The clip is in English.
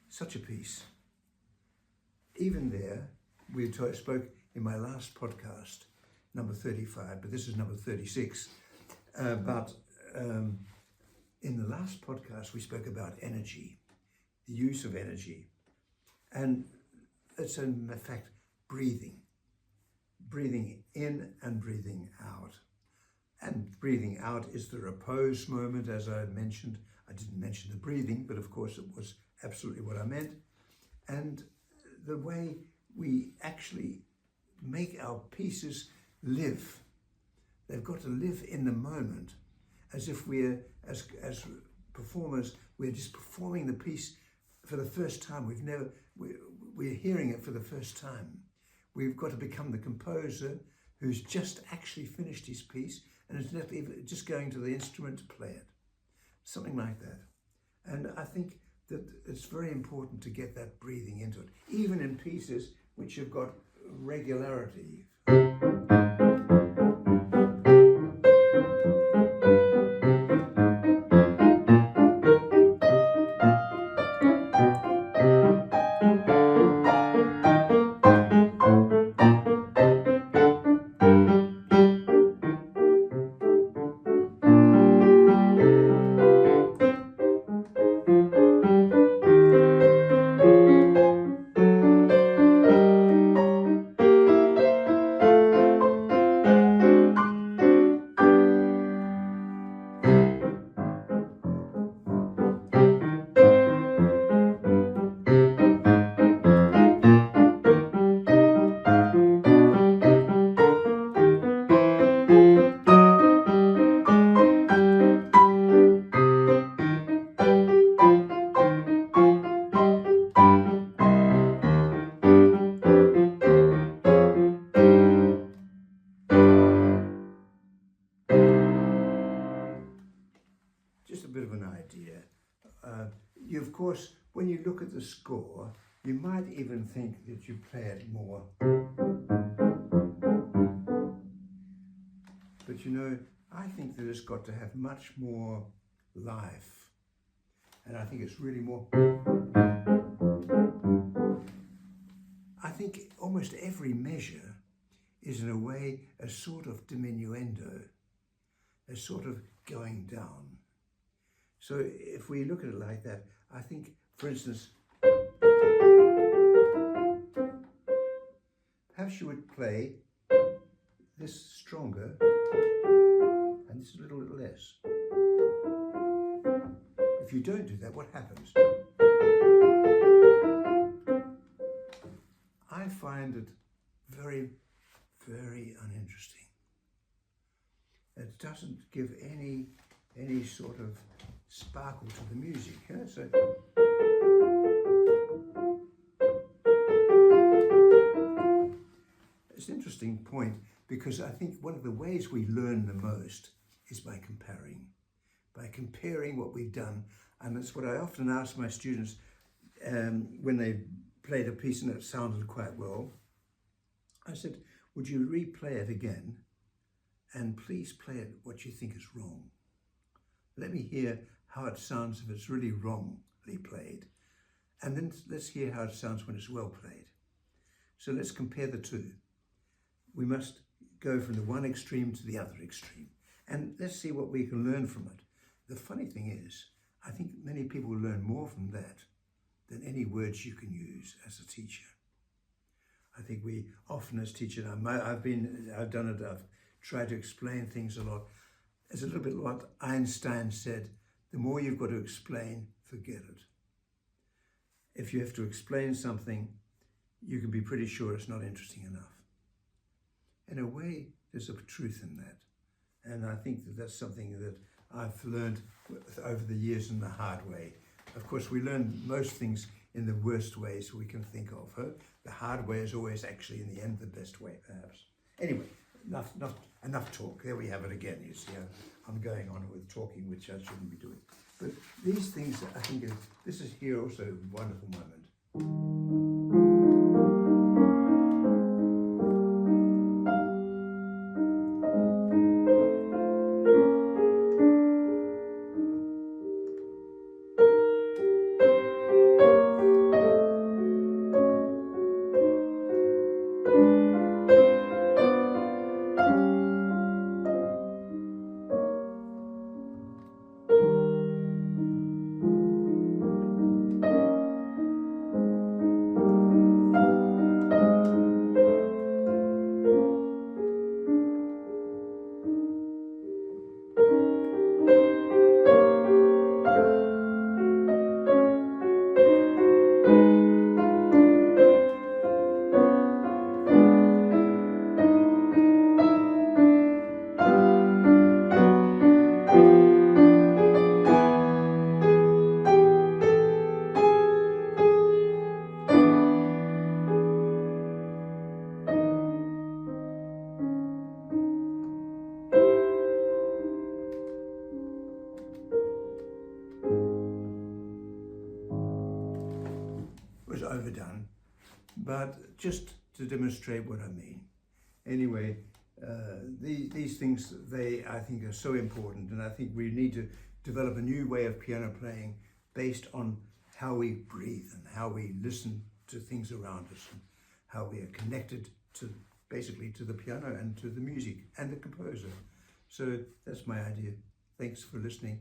Such a piece. Even there, spoke in my last podcast, number 35, but this is number 36, but in the last podcast we spoke about energy, the use of energy, and it's in fact breathing in and breathing out. And breathing out is the repose moment, as I mentioned. I didn't mention the breathing, but of course it was absolutely what I meant. And the way we actually make our pieces live. They've got to live in the moment, as if we're, as performers, we're just performing the piece for the first time. We're hearing it for the first time. We've got to become the composer who's just actually finished his piece and is not even just going to the instrument to play it. Something like that. And I think that it's very important to get that breathing into it, even in pieces which have got regularity. Just a bit of an idea. Of course, when you look at the score, you might even think that you play it more. But you know, I think that it's got to have much more life. And I think it's really more. I think almost every measure is in a way a sort of diminuendo, a sort of going down. So if we look at it like that, I think, for instance, perhaps you would play this stronger and this a little less. If you don't do that, what happens? I find it very, very uninteresting. It doesn't give any sort of sparkle to the music. Huh? So it's an interesting point, because I think one of the ways we learn the most is by comparing what we've done. And that's what I often ask my students when they played a piece and it sounded quite well. I said, would you replay it again, and please play it what you think is wrong. Let me hear how it sounds if it's really wrongly played. And then let's hear how it sounds when it's well played. So let's compare the two. We must go from the one extreme to the other extreme. And let's see what we can learn from it. The funny thing is, I think many people learn more from that than any words you can use as a teacher. I think we often as teachers, I've done it, I've tried to explain things a lot. It's a little bit like Einstein said, the more you've got to explain, forget it. If you have to explain something, you can be pretty sure it's not interesting enough. In a way, there's a truth in that. And I think that that's something that I've learned over the years in the hard way. Of course, we learn most things in the worst ways we can think of. Huh? The hard way is always actually, in the end, the best way, perhaps. Anyway, enough talk. There we have it again. You see, I'm going on with talking, which I shouldn't be doing. But these things, I think, this is here also a wonderful moment. but just to demonstrate what I mean. Anyway, these things, I think, are so important, and I think we need to develop a new way of piano playing based on how we breathe and how we listen to things around us and how we are connected to, basically, to the piano and to the music and the composer. So that's my idea. Thanks for listening.